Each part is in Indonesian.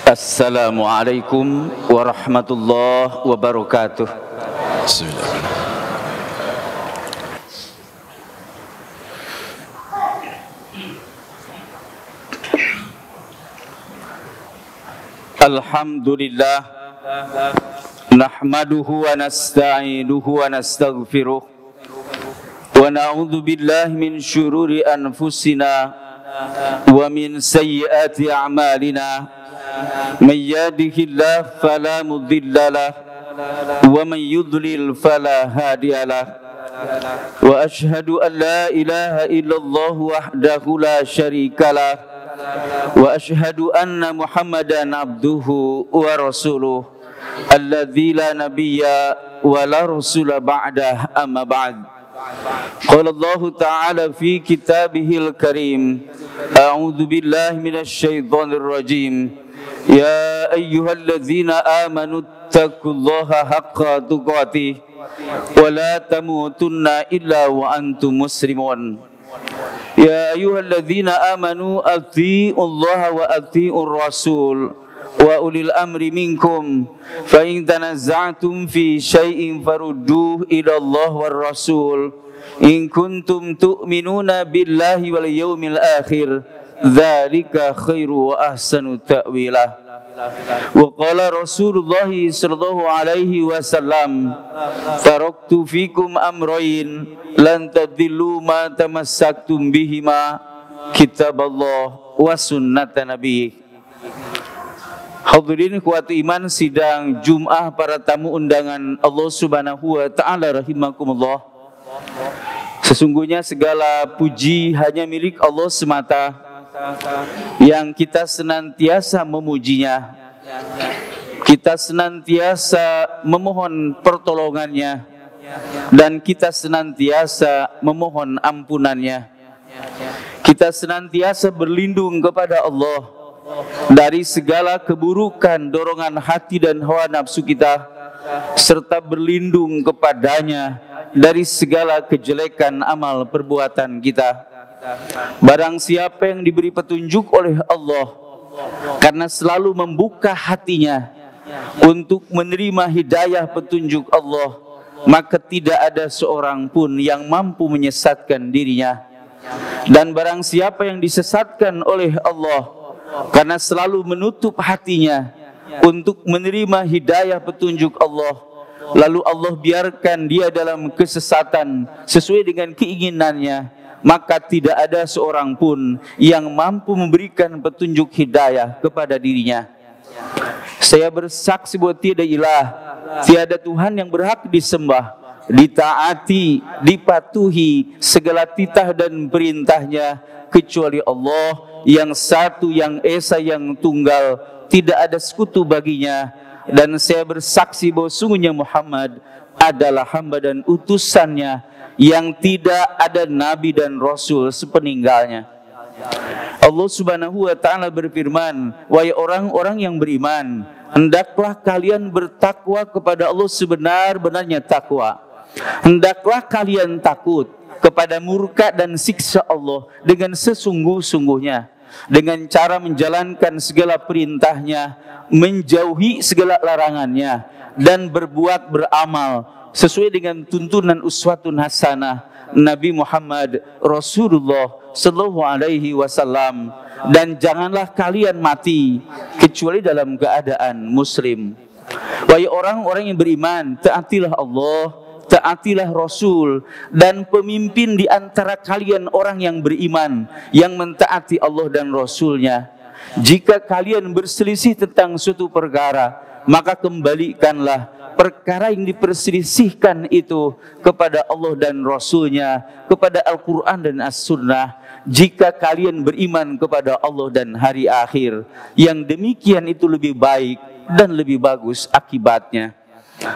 Assalamualaikum warahmatullahi wabarakatuh. Alhamdulillah, nahmaduhu wa nasta'inuhu wa nastaghfiruh wa na'udzu billahi min syururi anfusina wa min sayyiati a'malina. May yahdihillahu fala mudilla lahu wa man yudlil fala hadiya lahu. Wa asyhadu an la ilaha illallah wahdahu la syarika lahu wa asyhadu anna Muhammadan abduhu wa rasuluh alladzi la nabiyya wa la rasula ba'dah, amma ba'd. Qala Allah ta'ala fi kitabihil karim, a'udzu billahi minasy syaithanir rajim. Ya ayyuhalladzina amanu taqullaha haqqa tuqatih wa la tamutunna illa wa antum muslimun. Ya ayyuhalladzina amanu athi'ullaha wa athi'ur rasul wa ulil amri minkum fa in tanazza'tum fi syai'in farudduhu ila Allah war rasul in kuntum tu'minuna billahi wal yawmil akhir dzalika khairu wa ahsanu ta'wila. Wa qala Rasulullah sallallahu alaihi wasallam, taraktu fikum amrayn lan tadillu ma tamassaktum bihima, kitaballah wa sunnata nabi. Hadirin kuwati iman, sidang Jum'ah para tamu undangan Allah Subhanahu wa taala rahimakumullah. Sesungguhnya segala puji hanya milik Allah semata, yang kita senantiasa memujinya, kita senantiasa memohon pertolongannya, dan kita senantiasa memohon ampunannya. Kita senantiasa berlindung kepada Allah dari segala keburukan dorongan hati dan hawa nafsu kita, serta berlindung kepadanya dari segala kejelekan amal perbuatan kita. Barang siapa yang diberi petunjuk oleh Allah karena selalu membuka hatinya untuk menerima hidayah petunjuk Allah, maka tidak ada seorang pun yang mampu menyesatkan dirinya. Dan barang siapa yang disesatkan oleh Allah karena selalu menutup hatinya untuk menerima hidayah petunjuk Allah, lalu Allah biarkan dia dalam kesesatan sesuai dengan keinginannya, maka tidak ada seorang pun yang mampu memberikan petunjuk hidayah kepada dirinya. Saya bersaksi bahwa tiada Tuhan yang berhak disembah, ditaati, dipatuhi segala titah dan perintahnya kecuali Allah yang satu, yang esa, yang tunggal, tidak ada sekutu baginya. Dan saya bersaksi bahwa sungguhnya Muhammad adalah hamba dan utusannya, yang tidak ada nabi dan rasul sepeninggalnya. Allah Subhanahu wa taala berfirman, wahai orang-orang yang beriman, hendaklah kalian bertakwa kepada Allah sebenar-benarnya takwa. Hendaklah kalian takut kepada murka dan siksa Allah dengan sesungguh-sungguhnya, dengan cara menjalankan segala perintahnya, menjauhi segala larangannya, dan berbuat beramal sesuai dengan tuntunan uswatun hasanah Nabi Muhammad Rasulullah sallallahu alaihi wasallam. Dan janganlah kalian mati kecuali dalam keadaan muslim. Wahai orang-orang yang beriman, taatilah Allah, taatilah Rasul, dan pemimpin di antara kalian orang yang beriman yang mentaati Allah dan Rasulnya. Jika kalian berselisih tentang suatu perkara, maka kembalikanlah perkara yang diperselisihkan itu kepada Allah dan Rasulnya, kepada Al-Quran dan As-Sunnah. Jika kalian beriman kepada Allah dan hari akhir, yang demikian itu lebih baik dan lebih bagus akibatnya.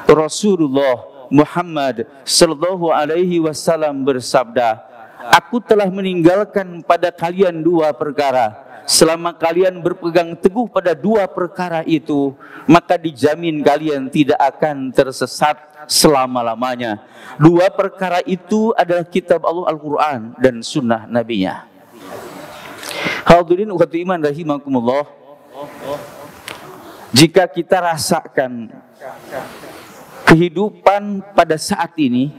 Rasulullah Muhammad sallallahu alaihi wasallam bersabda, aku telah meninggalkan pada kalian dua perkara. Selama kalian berpegang teguh pada dua perkara itu, maka dijamin kalian tidak akan tersesat selama-lamanya. Dua perkara itu adalah kitab Allah Al-Quran dan sunnah Nabi-Nya. Hadirin ukhwati iman rahimakumullah. Jika kita rasakan kehidupan pada saat ini,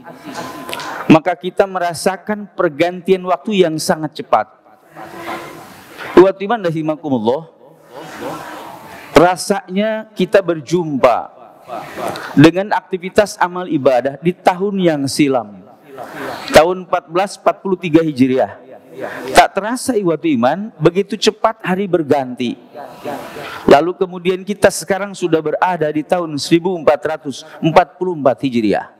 maka kita merasakan pergantian waktu yang sangat cepat. Wa iman rahimakumullah, rasanya kita berjumpa dengan aktivitas amal ibadah di tahun yang silam, tahun 1443 Hijriah. Tak terasa iwatu iman, begitu cepat hari berganti. Lalu kemudian kita sekarang sudah berada di tahun 1444 Hijriah.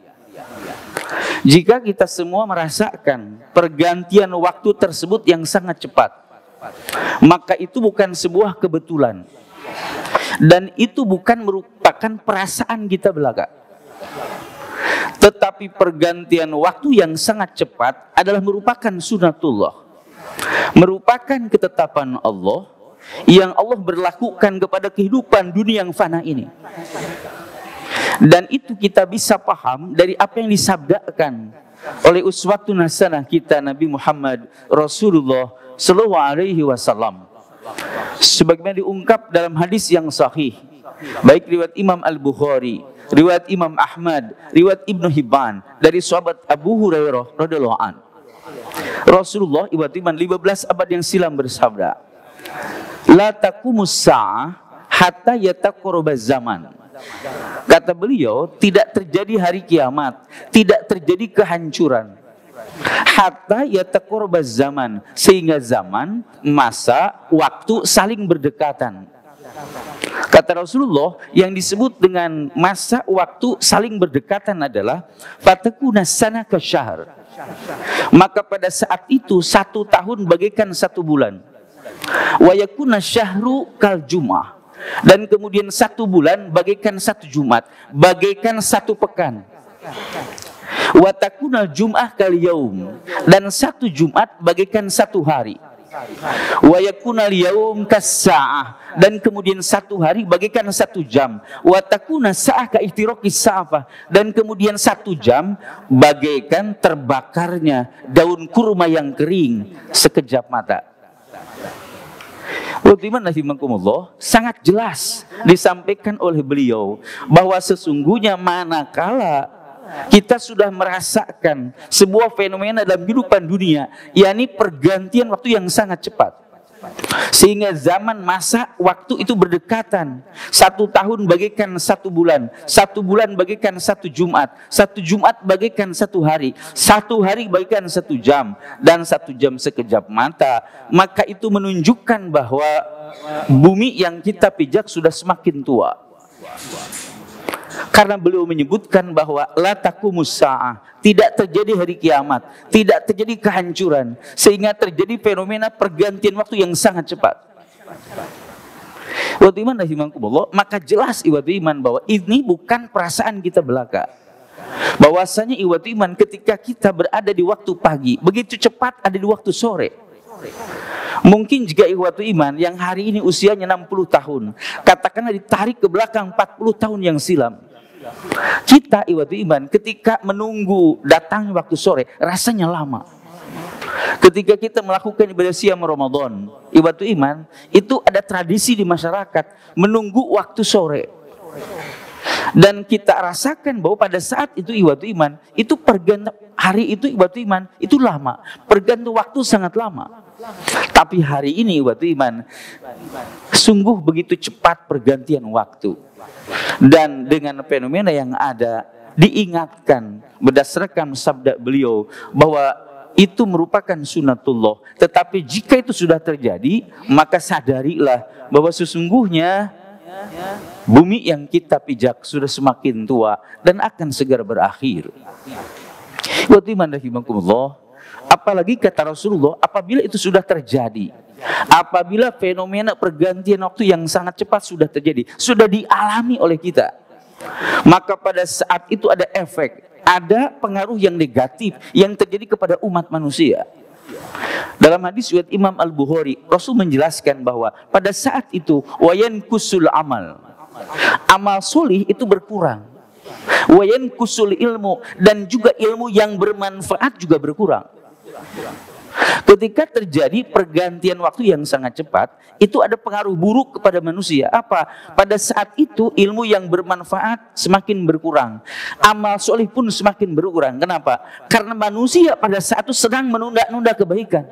Jika kita semua merasakan pergantian waktu tersebut yang sangat cepat, maka itu bukan sebuah kebetulan, dan itu bukan merupakan perasaan kita belaka, tetapi pergantian waktu yang sangat cepat adalah merupakan sunatullah, merupakan ketetapan Allah yang Allah berlakukan kepada kehidupan dunia yang fana ini. Dan itu kita bisa paham dari apa yang disabdakan oleh uswatun hasanah kita Nabi Muhammad Rasulullah sallallahu alaihi wasallam, sebagaimana diungkap dalam hadis yang sahih, baik riwayat Imam Al-Bukhari, riwayat Imam Ahmad, riwayat Ibnu Hibban, dari sahabat Abu Hurairah radhiyallahu an. Rasulullah iman 15 abad yang silam bersabda, la taqumus sa'ah hatta yataqarrabaz zaman. Kata beliau, tidak terjadi hari kiamat, tidak terjadi kehancuran, hatta yataqarrabaz zaman, sehingga zaman, masa, waktu saling berdekatan. Kata Rasulullah, yang disebut dengan masa waktu saling berdekatan adalah fatakuna sana kasyahr. Maka pada saat itu 1 tahun bagaikan 1 bulan. Wa yakuna syahru kal jum'ah. Dan kemudian 1 bulan bagaikan 1 Jumat, bagaikan 1 pekan. Wa takuna jum'ah kal yaum. Dan 1 Jumat bagaikan 1 hari. Wa yakuna al-yaum kas-sa'ah, dan kemudian 1 hari bagaikan 1 jam. Wa takuna sa'ah ka ihtiraqis sa'afah, dan kemudian 1 jam bagaikan terbakarnya daun kurma yang kering sekejap mata. Sangat jelas disampaikan oleh beliau bahwa sesungguhnya manakala kita sudah merasakan sebuah fenomena dalam kehidupan dunia, yakni pergantian waktu yang sangat cepat, sehingga zaman, masa, waktu itu berdekatan. 1 tahun bagaikan 1 bulan, 1 bulan bagaikan 1 Jumat, 1 Jumat bagaikan 1 hari, 1 hari bagaikan 1 jam, dan 1 jam sekejap mata. Maka itu menunjukkan bahwa bumi yang kita pijak sudah semakin tua. Karena beliau menyebutkan bahwa la taqumus sa'ah, tidak terjadi hari kiamat, tidak terjadi kehancuran, sehingga terjadi fenomena pergantian waktu yang sangat cepat. Wa iman rahimakumullah, maka jelas iwatu iman bahwa ini bukan perasaan kita belaka. Bahwasanya iwatu iman ketika kita berada di waktu pagi, begitu cepat ada di waktu sore. Mungkin jika ikhwatu iman yang hari ini usianya 60 tahun, katakanlah ditarik ke belakang 40 tahun yang silam, kita ikhwatu iman ketika menunggu datangnya waktu sore rasanya lama. Ketika kita melakukan ibadah siam Ramadan, ikhwatu iman, itu ada tradisi di masyarakat menunggu waktu sore. Dan kita rasakan bahwa pada saat itu ikhwatu iman, itu pergantian hari itu ikhwatu iman itu lama, pergantian waktu sangat lama. Tapi hari ini ikhwatu iman, sungguh begitu cepat pergantian waktu. Dan dengan fenomena yang ada, diingatkan berdasarkan sabda beliau bahwa itu merupakan sunatullah. Tetapi jika itu sudah terjadi, maka sadarilah bahwa sesungguhnya bumi yang kita pijak sudah semakin tua dan akan segera berakhir. Ikhwatu iman rahimakumullah, apalagi kata Rasulullah, apabila itu sudah terjadi, apabila fenomena pergantian waktu yang sangat cepat sudah terjadi, sudah dialami oleh kita, maka pada saat itu ada efek, ada pengaruh yang negatif yang terjadi kepada umat manusia. Dalam hadis riwayat Imam Al-Bukhari, Rasul menjelaskan bahwa pada saat itu wayan kusul amal, amal solih itu berkurang, wayan kusul ilmu, dan juga ilmu yang bermanfaat juga berkurang. Ketika terjadi pergantian waktu yang sangat cepat, itu ada pengaruh buruk kepada manusia. Apa? Pada saat itu ilmu yang bermanfaat semakin berkurang, amal soleh pun semakin berkurang. Kenapa? Karena manusia pada saat itu sedang menunda-nunda kebaikan.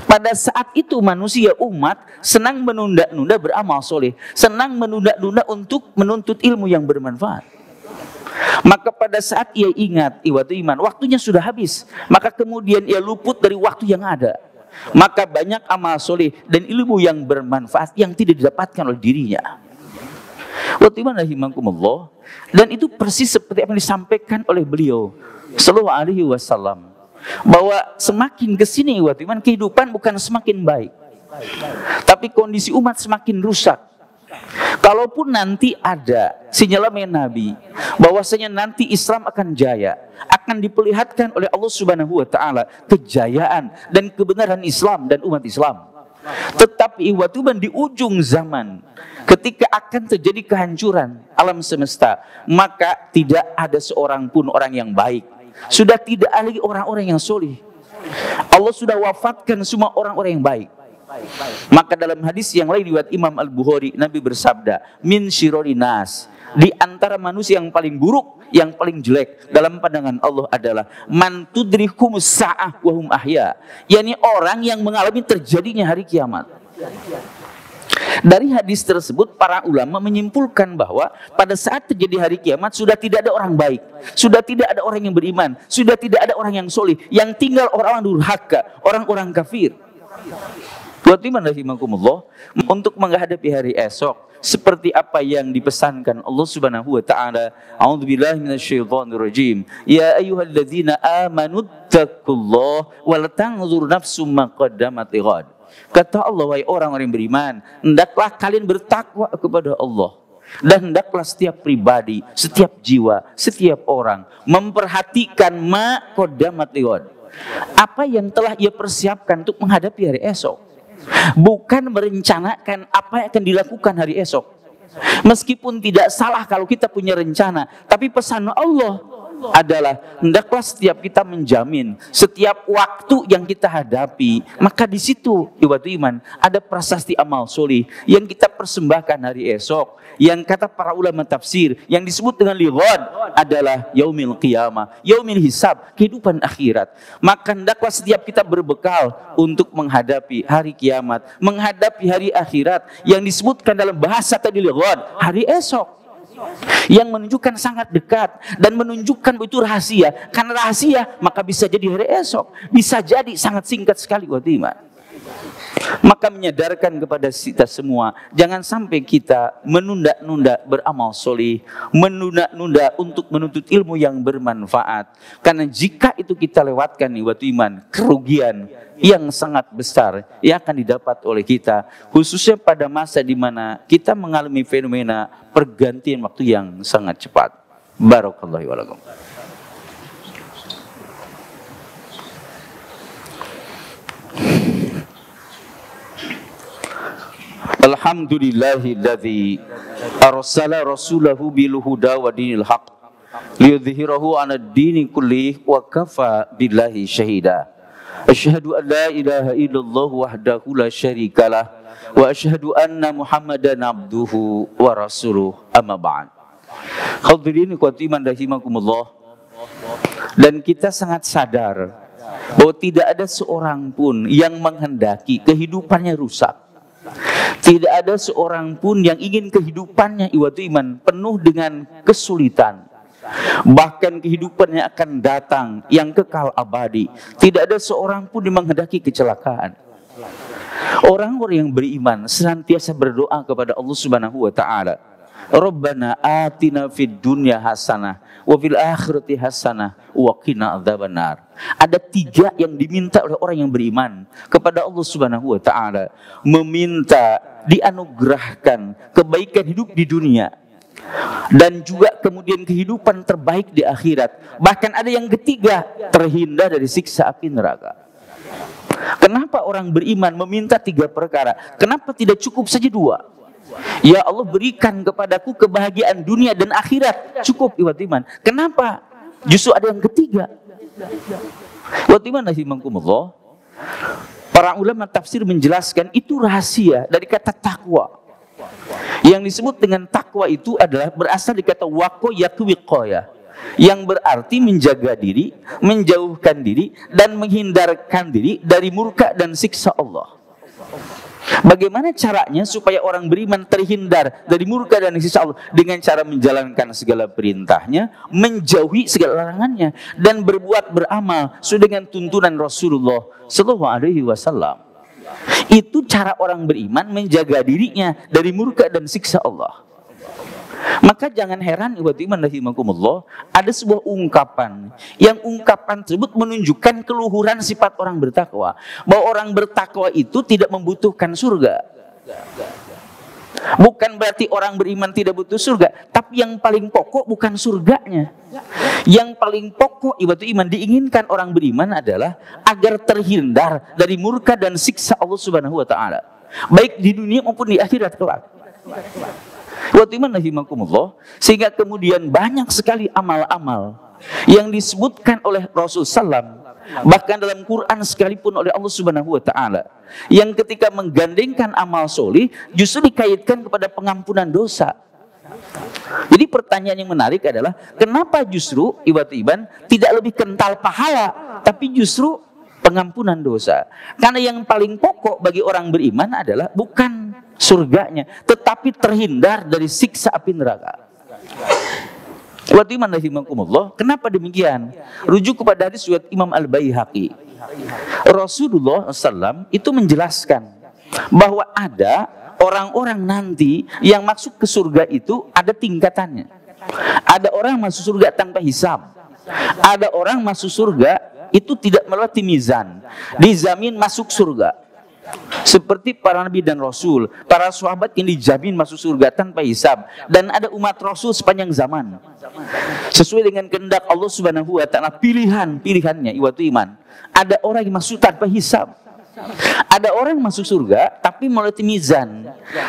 Pada saat itu manusia umat senang menunda-nunda beramal soleh, senang menunda-nunda untuk menuntut ilmu yang bermanfaat. Maka pada saat ia ingat iwatu iman, waktunya sudah habis, maka kemudian ia luput dari waktu yang ada. Maka banyak amal soleh dan ilmu yang bermanfaat yang tidak didapatkan oleh dirinya. Waktu iman rahimakumullah. Dan itu persis seperti apa yang disampaikan oleh beliau sallallahu alaihi wasallam, bahwa semakin kesini waktu iman, kehidupan bukan semakin baik, tapi kondisi umat semakin rusak. Kalaupun nanti ada sinyalemen Nabi bahwasanya nanti Islam akan jaya, akan diperlihatkan oleh Allah Subhanahu wa taala kejayaan dan kebenaran Islam dan umat Islam. Tetapi waktu di ujung zaman, ketika akan terjadi kehancuran alam semesta, maka tidak ada seorang pun orang yang baik. Sudah tidak ada lagi orang-orang yang soleh. Allah sudah wafatkan semua orang-orang yang baik. Maka dalam hadis yang lain riwayat Imam Al-Bukhari, Nabi bersabda, min syirori nas, di antara manusia yang paling buruk, yang paling jelek dalam pandangan Allah adalah man tudrihumus sa'ah wa hum ahya, yakni orang yang mengalami terjadinya hari kiamat. Dari hadis tersebut para ulama menyimpulkan bahwa pada saat terjadi hari kiamat sudah tidak ada orang baik, sudah tidak ada orang yang beriman, sudah tidak ada orang yang soleh, yang tinggal orang-orang durhaka, orang-orang kafir. Buat iman rahimakumullah, untuk menghadapi hari esok seperti apa yang dipesankan Allah Subhanahu wa taala, a'udzubillahi minasyaitonirrajim, ya ayyuhalladzina amanu taqullaha wal tanzur nafsum ma qaddamat lighad. Kata Allah, wahai orang-orang yang beriman, hendaklah kalian bertakwa kepada Allah, dan hendaklah setiap pribadi, setiap jiwa, setiap orang memperhatikan ma qaddamat lighad, apa yang telah ia persiapkan untuk menghadapi hari esok. Bukan merencanakan apa yang akan dilakukan hari esok. Meskipun tidak salah kalau kita punya rencana, tapi pesan Allah adalah hendaklah setiap kita menjamin setiap waktu yang kita hadapi, maka di situ iwatu iman ada prasasti amal soleh yang kita persembahkan hari esok, yang kata para ulama tafsir yang disebut dengan lighad adalah yaumil qiyamah, yaumil hisab, kehidupan akhirat. Maka hendaklah setiap kita berbekal untuk menghadapi hari kiamat, menghadapi hari akhirat yang disebutkan dalam bahasa tadi lighad, hari esok, yang menunjukkan sangat dekat dan menunjukkan itu rahasia. Karena rahasia maka bisa jadi hari esok, bisa jadi sangat singkat sekali waktu iman. Maka menyadarkan kepada kita semua, jangan sampai kita menunda-nunda beramal soleh, menunda-nunda untuk menuntut ilmu yang bermanfaat. Karena jika itu kita lewatkan nih waktu iman, kerugian yang sangat besar yang akan didapat oleh kita, khususnya pada masa di mana kita mengalami fenomena pergantian waktu yang sangat cepat. Barakallahu wa lakum. Alhamdulillahilladzi arsala rasulahu bil huda wa dinil haq liyudhhirahu 'alad dini kullih wa kafa billahi syahida. Asyhadu an la ilaha illallah wahdahu la syarikalah wa asyhadu anna Muhammadan abduhu wa rasuluh, amma ba'd. Hadirin ikhwatiman rahimakumullah. Dan kita sangat sadar bahwa tidak ada seorang pun yang menghendaki kehidupannya rusak. Tidak ada seorang pun yang ingin kehidupannya iwatu iman penuh dengan kesulitan. Bahkan kehidupannya akan datang yang kekal abadi. Tidak ada seorang pun yang menghendaki kecelakaan. Orang-orang yang beriman senantiasa berdoa kepada Allah Subhanahu wa taala, Rabbana atina fid dunya hasanah wa fil akhirati hasanah wa qina adzabannar. Ada tiga yang diminta oleh orang yang beriman kepada Allah Subhanahu wa taala, meminta dianugerahkan kebaikan hidup di dunia dan juga kemudian kehidupan terbaik di akhirat. Bahkan ada yang ketiga, terhindar dari siksa api neraka. Kenapa orang beriman meminta tiga perkara? Kenapa tidak cukup saja dua? Ya Allah, berikan kepadaku kebahagiaan dunia dan akhirat, cukup iwat iman. Kenapa justru ada yang ketiga? Iwat iman rahimakumullah. Para ulama tafsir menjelaskan itu rahasia dari kata takwa. Yang disebut dengan takwa itu adalah berasal dari kata waqo yakwiqoya, yang berarti menjaga diri, menjauhkan diri, dan menghindarkan diri dari murka dan siksa Allah. Bagaimana caranya supaya orang beriman terhindar dari murka dan siksa Allah? Dengan cara menjalankan segala perintahnya, menjauhi segala larangannya, dan berbuat beramal sesuai dengan tuntunan Rasulullah Sallallahu Alaihi Wasallam. Itu cara orang beriman menjaga dirinya dari murka dan siksa Allah. Maka jangan heran ikhwati iman rahimakumullah, ada sebuah ungkapan yang ungkapan tersebut menunjukkan keluhuran sifat orang bertakwa, bahwa orang bertakwa itu tidak membutuhkan surga. Bukan berarti orang beriman tidak butuh surga, tapi yang paling pokok bukan surganya. Yang paling pokok ikhwati iman diinginkan orang beriman adalah agar terhindar dari murka dan siksa Allah Subhanahu wa taala, baik di dunia maupun di akhirat kelak. Sehingga kemudian banyak sekali amal-amal yang disebutkan oleh Rasul Sallam, bahkan dalam Quran sekalipun oleh Allah Subhanahu wa taala, yang ketika menggandengkan amal solih justru dikaitkan kepada pengampunan dosa. Jadi pertanyaan yang menarik adalah kenapa justru iban tidak lebih kental pahala, tapi justru pengampunan dosa? Karena yang paling pokok bagi orang beriman adalah bukan surganya, tetapi terhindar dari siksa api neraka. Kenapa demikian? Rujuk kepada hadis riwayat Imam Al-Baihaqi. Rasulullah SAW itu menjelaskan bahwa ada orang-orang nanti yang masuk ke surga itu ada tingkatannya. Ada orang masuk surga tanpa hisab. Ada orang masuk surga itu tidak melewati mizan, dijamin masuk surga. Seperti para nabi dan rasul, para sahabat yang dijamin masuk surga tanpa hisab, dan ada umat rasul sepanjang zaman. Sesuai dengan kehendak Allah Subhanahu wa taala, pilihannya ikhwati iman. Ada orang yang masuk tanpa hisab. Ada orang masuk surga tapi melalui mizan,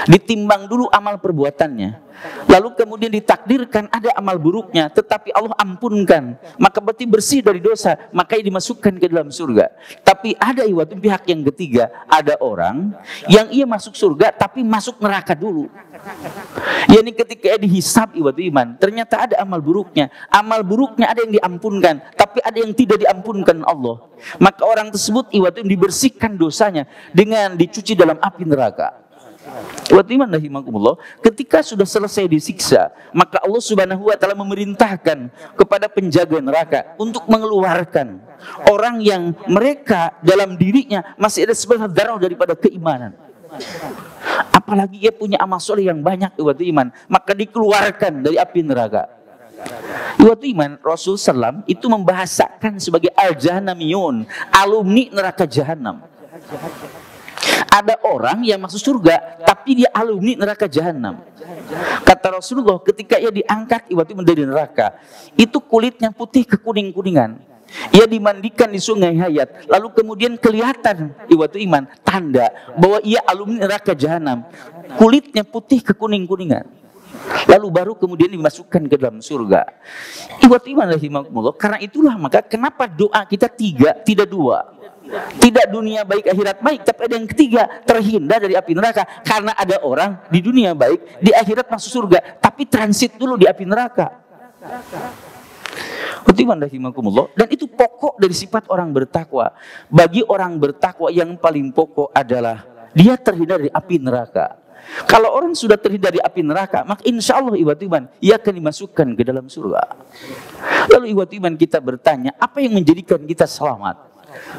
ditimbang dulu amal perbuatannya, lalu kemudian ditakdirkan ada amal buruknya tetapi Allah ampunkan, maka berarti bersih dari dosa, maka dimasukkan ke dalam surga. Tapi ada pihak yang ketiga, ada orang yang ia masuk surga tapi masuk neraka dulu. Yani ketika ia dihisab iman, ternyata ada amal buruknya ada yang diampunkan, tapi ada yang tidak diampunkan Allah. Maka orang tersebut dibersihkan dosanya dengan dicuci dalam api neraka. Ketika sudah selesai disiksa, maka Allah Subhanahu wa taala memerintahkan kepada penjaga neraka untuk mengeluarkan orang yang mereka dalam dirinya masih ada sebagian darah daripada keimanan. Apalagi ia punya amal soleh yang banyak iman, maka dikeluarkan dari api neraka. Iman, Rasul Sallam itu membahasakan sebagai al-jahannamiyun, alumni neraka jahanam. Ada orang yang masuk surga tapi dia alumni neraka jahanam. Kata Rasulullah, ketika ia diangkat dari neraka, itu kulitnya putih kekuning-kuningan. Ia dimandikan di sungai hayat, lalu kemudian kelihatan iman tanda bahwa ia alumni neraka jahanam. Kulitnya putih kekuning-kuningan. Lalu baru kemudian dimasukkan ke dalam surga. Iman rahimakumullah. Karena itulah maka kenapa doa kita tiga, tidak dua. Tidak dunia baik akhirat baik, tapi ada yang ketiga, terhindar dari api neraka. Karena ada orang di dunia baik, di akhirat masuk surga, tapi transit dulu di api neraka. Dan itu pokok dari sifat orang bertakwa. Bagi orang bertakwa yang paling pokok adalah dia terhindar dari api neraka. Kalau orang sudah terhindar dari api neraka, maka insya Allah ia akan dimasukkan ke dalam surga. Lalu kita bertanya, apa yang menjadikan kita selamat?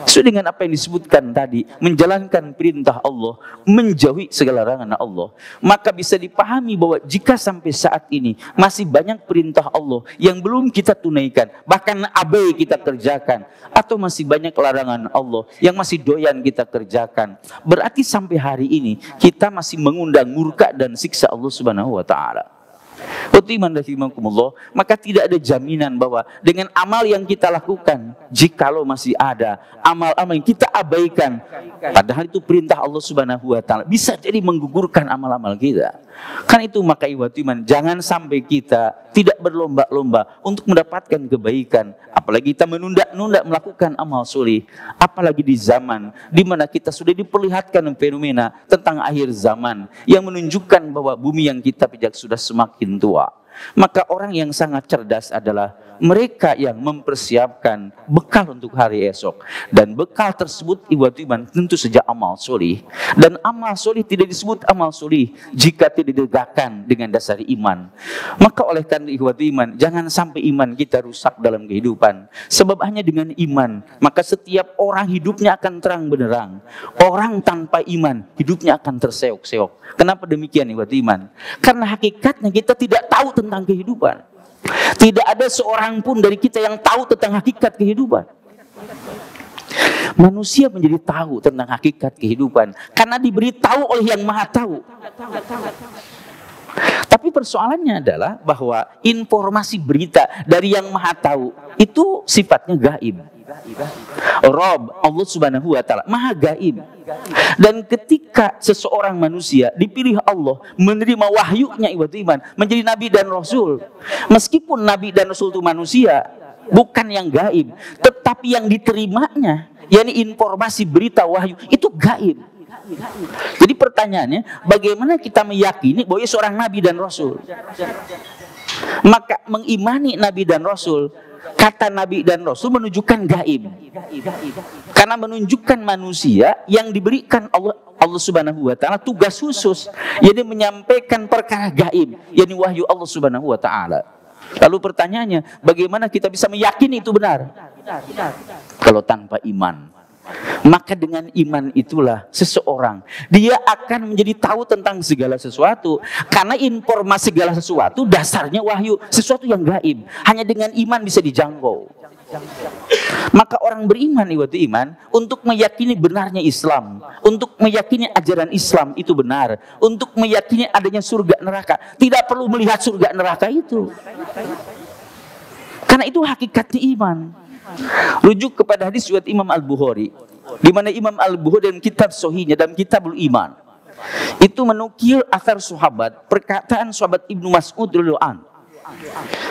Sesuai dengan apa yang disebutkan tadi, menjalankan perintah Allah, menjauhi segala larangan Allah, maka bisa dipahami bahwa jika sampai saat ini masih banyak perintah Allah yang belum kita tunaikan, bahkan abai kita kerjakan, atau masih banyak larangan Allah yang masih doyan kita kerjakan, berarti sampai hari ini kita masih mengundang murka dan siksa Allah Subhanahu wa taala. Iman rahimakumullah, maka tidak ada jaminan bahwa dengan amal yang kita lakukan, jikalau masih ada amal-amal yang kita abaikan, padahal itu perintah Allah Subhanahu wa taala, bisa jadi menggugurkan amal-amal kita. Kan itu maka iman, jangan sampai kita tidak berlomba-lomba untuk mendapatkan kebaikan, apalagi kita menunda-nunda melakukan amal soleh, apalagi di zaman di mana kita sudah diperlihatkan fenomena tentang akhir zaman yang menunjukkan bahwa bumi yang kita pijak sudah semakin tua. Maka orang yang sangat cerdas adalah mereka yang mempersiapkan bekal untuk hari esok. Dan bekal tersebut iman tentu saja amal soleh. Dan amal soleh tidak disebut amal soleh jika tidak ditegakkan dengan dasar iman. Maka oleh karena iman, jangan sampai iman kita rusak dalam kehidupan. Sebab hanya dengan iman, maka setiap orang hidupnya akan terang benderang. Orang tanpa iman, hidupnya akan terseok-seok. Kenapa demikian iman? Karena hakikatnya kita tidak tahu tentang kehidupan. Tidak ada seorang pun dari kita yang tahu tentang hakikat kehidupan. Manusia menjadi tahu tentang hakikat kehidupan karena diberitahu oleh yang maha tahu. Tapi persoalannya adalah bahwa informasi berita dari yang maha tahu itu sifatnya gaib. Rob, Allah Subhanahu wa taala maha gaib. Dan ketika seseorang manusia dipilih Allah menerima wahyunya iman menjadi nabi dan rasul, meskipun nabi dan rasul itu manusia, bukan yang gaib, tetapi yang diterimanya, yakni informasi berita wahyu itu gaib. Jadi pertanyaannya, bagaimana kita meyakini bahwa ia seorang nabi dan rasul? Maka mengimani nabi dan rasul, kata nabi dan rasul menunjukkan gaib. Karena menunjukkan manusia yang diberikan Allah Subhanahu wa taala tugas khusus, yaitu menyampaikan perkara gaib, yakni wahyu Allah Subhanahu wa taala. Lalu pertanyaannya, bagaimana kita bisa meyakini itu benar? Kalau tanpa iman. Maka dengan iman itulah seseorang dia akan menjadi tahu tentang segala sesuatu. Karena informasi segala sesuatu dasarnya wahyu, sesuatu yang gaib. Hanya dengan iman bisa dijangkau. Maka orang beriman untuk meyakini benarnya Islam, untuk meyakini ajaran Islam itu benar, untuk meyakini adanya surga neraka, tidak perlu melihat surga neraka itu. Karena itu hakikatnya iman. Rujuk kepada hadis riwayat Imam Al-Bukhari, di mana Imam Al-Bukhari dan kitab Sahihnya dalam Kitabul Iman itu menukil asar sahabat, perkataan sahabat Ibnu Mas'ud radhiyallahu anhu,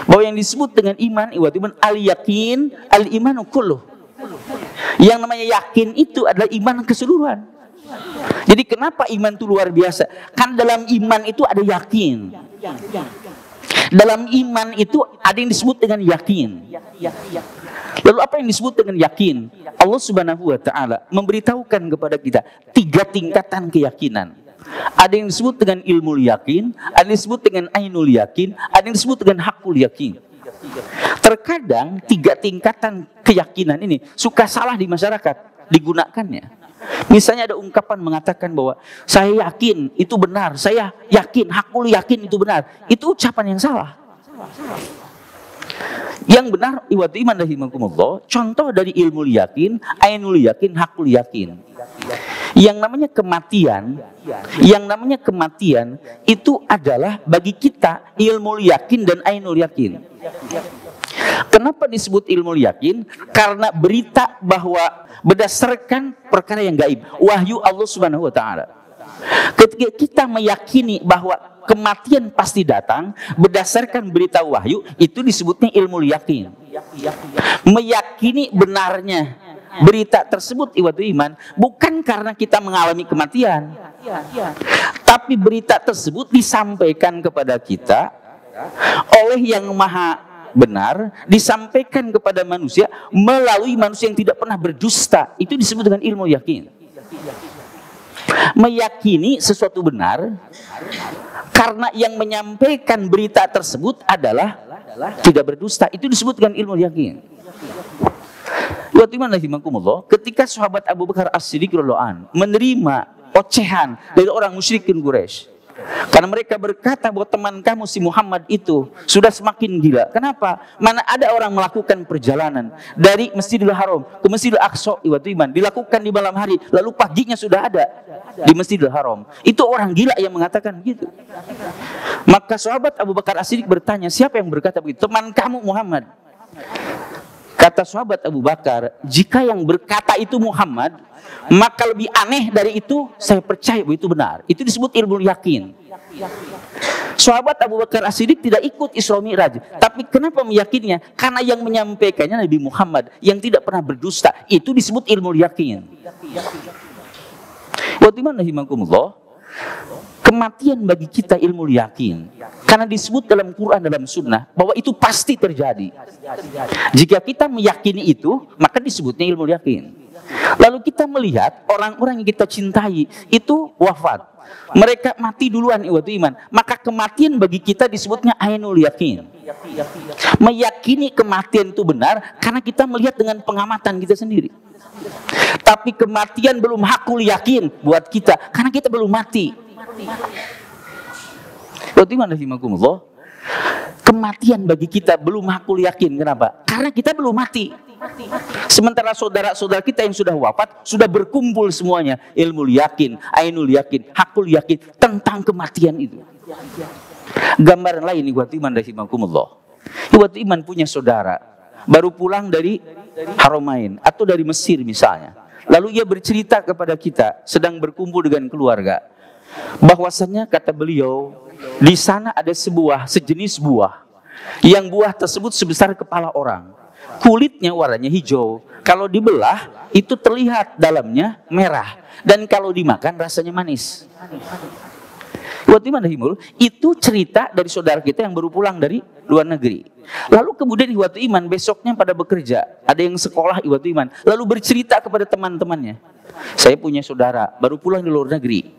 bahwa yang disebut dengan iman al-yakin, al-imanu kulluh. Yang namanya yakin itu adalah iman keseluruhan. Jadi kenapa iman itu luar biasa? Kan dalam iman itu ada yakin. Dalam iman itu ada yang disebut dengan yakin. Lalu apa yang disebut dengan yakin? Allah Subhanahu wa taala memberitahukan kepada kita 3 tingkatan keyakinan. Ada yang disebut dengan ilmu yakin, ada yang disebut dengan ainul yakin, ada yang disebut dengan hakul yakin. Terkadang 3 tingkatan keyakinan ini suka salah di masyarakat digunakannya. Misalnya ada ungkapan mengatakan bahwa saya yakin itu benar, saya yakin, hakul yakin itu benar. Itu ucapan yang salah. Yang benar iman rahimakumullah, contoh dari ilmu yakin, ainul yakin, hakul yakin. Yang namanya kematian itu adalah bagi kita ilmu yakin dan ainul yakin. Kenapa disebut ilmu yakin? Karena berita bahwa berdasarkan perkara yang gaib, wahyu Allah Subhanahu wa taala. Ketika kita meyakini bahwa kematian pasti datang berdasarkan berita wahyu, itu disebutnya ilmu yakin. Meyakini benarnya berita tersebut iman bukan karena kita mengalami kematian, tapi berita tersebut disampaikan kepada kita oleh yang maha benar, disampaikan kepada manusia melalui manusia yang tidak pernah berdusta. Itu disebut dengan ilmu yakin. Meyakini sesuatu benar karena yang menyampaikan berita tersebut adalah tidak berdusta, itu disebut dengan ilmu yakin. Ketika sahabat Abu Bakar As-Siddiq radhiyallahu anhu menerima ocehan dari orang musyrikin Quraisy, Karena mereka berkata bahwa teman kamu si Muhammad itu sudah semakin gila. Kenapa? Mana ada orang melakukan perjalanan dari Masjidil Haram ke Masjidil Aqsa iman dilakukan di malam hari, lalu paginya sudah ada di Masjidil Haram. Itu orang gila yang mengatakan begitu. Maka sahabat Abu Bakar As-Siddiq bertanya, siapa yang berkata begitu? Teman kamu Muhammad. Kata sahabat Abu Bakar, jika yang berkata itu Muhammad, maka lebih aneh dari itu, saya percaya bahwa itu benar. Itu disebut ilmu yakin. Sahabat Abu Bakar As-Siddiq tidak ikut Isra Mi'raj. Tapi kenapa meyakinnya? Karena yang menyampaikannya Nabi Muhammad yang tidak pernah berdusta. Itu disebut ilmu yakin. Wa rahimakumullah. Kematian bagi kita ilmu yakin. Karena disebut dalam Quran, dalam sunnah, bahwa itu pasti terjadi. Jika kita meyakini itu, maka disebutnya ilmu yakin. Lalu kita melihat orang-orang yang kita cintai itu wafat. Mereka mati duluan iman. Maka kematian bagi kita disebutnya ainul yakin. Meyakini kematian itu benar karena kita melihat dengan pengamatan kita sendiri. Tapi kematian belum hakul yakin buat kita karena kita belum mati. Kematian bagi kita belum hakul yakin. Kenapa? Karena kita belum mati. Sementara saudara-saudara kita yang sudah wafat sudah berkumpul semuanya, ilmu yakin, ainul yakin, hakul yakin tentang kematian itu. Gambaran lain ikhwati iman rahimakumullah. Ikhwati iman punya saudara baru pulang dari Haramain atau dari Mesir misalnya. Lalu ia bercerita kepada kita sedang berkumpul dengan keluarga. Bahwasanya kata beliau, di sana ada sejenis buah yang buah tersebut sebesar kepala orang. Kulitnya warnanya hijau. Kalau dibelah itu terlihat dalamnya merah. Dan kalau dimakan rasanya manis. Itu cerita dari saudara kita yang baru pulang dari luar negeri. Lalu kemudian ihwatu iman besoknya pada bekerja. Ada yang sekolah ihwatu iman. Lalu bercerita kepada teman-temannya. Saya punya saudara baru pulang di luar negeri.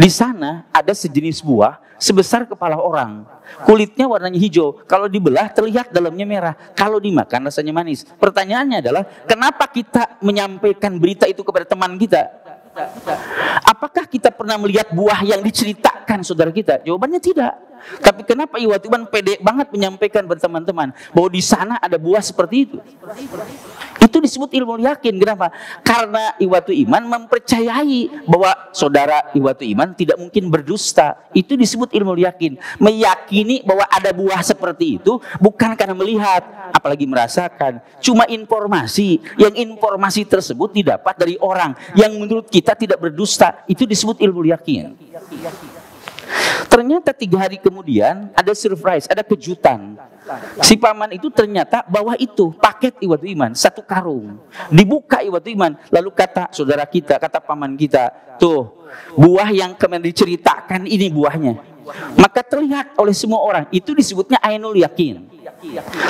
Di sana ada sejenis buah sebesar kepala orang. Kulitnya warnanya hijau. Kalau dibelah terlihat dalamnya merah. Kalau dimakan rasanya manis. Pertanyaannya adalah, kenapa kita menyampaikan berita itu kepada teman kita? Apakah kita pernah melihat buah yang diceritakan saudara kita? Jawabannya tidak. Tapi kenapa ihwatu iman pede banget menyampaikan kepada teman-teman bahwa di sana ada buah seperti itu? Itu disebut ilmu yakin. Kenapa? Karena ihwatu iman mempercayai bahwa saudara ihwatu iman tidak mungkin berdusta. Itu disebut ilmu yakin. Meyakini bahwa ada buah seperti itu bukan karena melihat, apalagi merasakan. Cuma informasi. Yang informasi tersebut didapat dari orang yang menurut kita tidak berdusta. Itu disebut ilmu yakin. Ternyata 3 hari kemudian ada surprise, ada kejutan. Si paman itu ternyata bawa itu paket ihwatu iman, 1 karung. Dibuka ihwatu iman, lalu kata saudara kita, kata paman kita, tuh buah yang kemarin diceritakan ini buahnya. Maka terlihat oleh semua orang, itu disebutnya ainul yakin.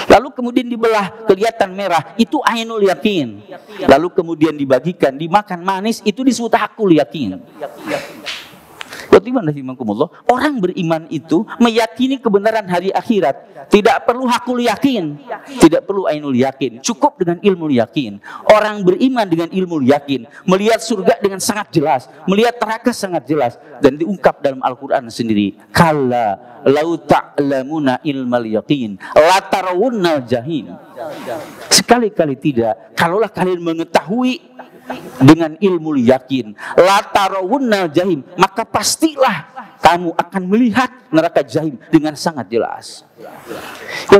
Lalu kemudian dibelah, kelihatan merah, itu ainul yakin. Lalu kemudian dibagikan, dimakan manis, itu disebut hakul yakin. Orang beriman itu meyakini kebenaran hari akhirat. Tidak perlu hakul yakin, tidak perlu ainul yakin, cukup dengan ilmu yakin. Orang beriman dengan ilmu yakin, melihat surga dengan sangat jelas, melihat neraka sangat jelas, dan diungkap dalam Al-Quran sendiri. Kalla lau ta'lamuna ilmal yaqin la tarawunnal jahim. Sekali-kali tidak, kalaulah kalian mengetahui dengan ilmu yakin, la tarawunnal jahim, maka pastilah kamu akan melihat neraka jahim dengan sangat jelas.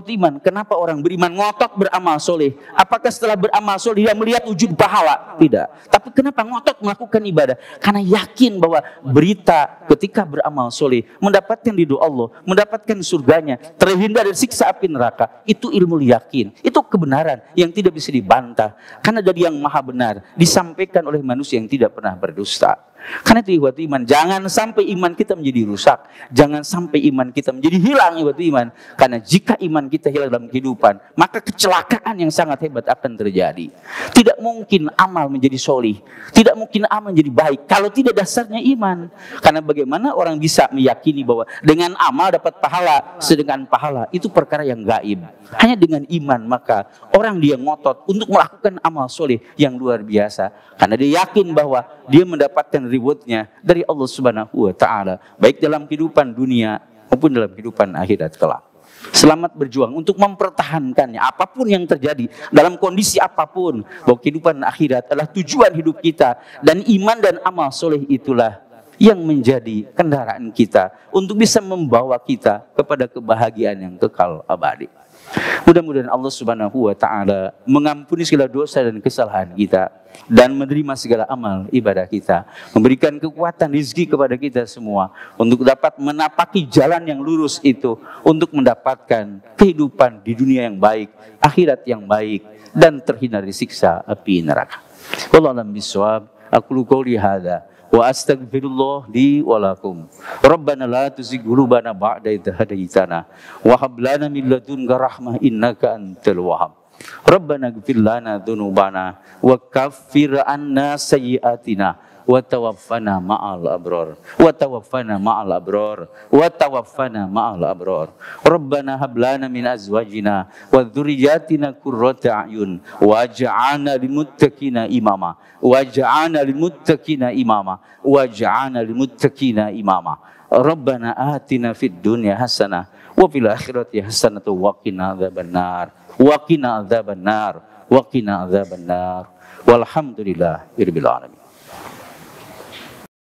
Iman, kenapa orang beriman ngotot beramal soleh? Apakah setelah beramal soleh dia melihat wujud pahala? Tidak. Tapi kenapa ngotot melakukan ibadah? Karena yakin bahwa berita ketika beramal soleh mendapatkan ridho Allah, mendapatkan surganya, terhindar dari siksa api neraka. Itu ilmu yakin. Itu kebenaran yang tidak bisa dibantah. Karena dari yang maha benar disampaikan oleh manusia yang tidak pernah berdusta. Karena itu ihwatu iman, jangan sampai iman kita menjadi rusak, jangan sampai iman kita menjadi hilang ihwatu iman. Karena jika iman kita hilang dalam kehidupan, maka kecelakaan yang sangat hebat akan terjadi. Tidak mungkin amal menjadi solih, tidak mungkin amal menjadi baik kalau tidak dasarnya iman. Karena bagaimana orang bisa meyakini bahwa dengan amal dapat pahala, sedangkan pahala itu perkara yang gaib. Hanya dengan iman maka orang dia ngotot untuk melakukan amal solih yang luar biasa. Karena dia yakin bahwa dia mendapatkan rewardnya dari Allah Subhanahu wa Ta'ala, baik dalam kehidupan dunia maupun dalam kehidupan akhirat kelak. Selamat berjuang untuk mempertahankannya apapun yang terjadi, dalam kondisi apapun, bahwa kehidupan akhirat adalah tujuan hidup kita, dan iman dan amal soleh itulah yang menjadi kendaraan kita untuk bisa membawa kita kepada kebahagiaan yang kekal abadi. Mudah-mudahan Allah Subhanahu wa Ta'ala mengampuni segala dosa dan kesalahan kita dan menerima segala amal ibadah kita, memberikan kekuatan rezeki kepada kita semua untuk dapat menapaki jalan yang lurus itu, untuk mendapatkan kehidupan di dunia yang baik, akhirat yang baik, dan terhindar dari siksa api neraka. Wallahu a'lam bishawab. Aqulu qouli hadza wa astaghfirullah li wa lakum. Rabbana la tuzigh qulubana ba'da idh hadaitana wa hab lana min ladunka rahmah innaka antal wahhab. Rabbana ighfir lana dzunubana wa kaffir anna sayyi'atina wa tawaffana ma'al abrar wa tawaffana ma'al abrar wa tawaffana ma'al abrar. Rabbana hab lana min azwajina wa dzurriyyatina qurrata a'yun waj'alna lil muttaqina imama waj'alna lil muttaqina imama waj'alna lil muttaqina imama. Rabbana atina fid dunya hasanah wa fil akhirati hasanah wa qina adzabannar wa qina adzabannar wa qina adzabannar walhamdulillahirabbil alamin.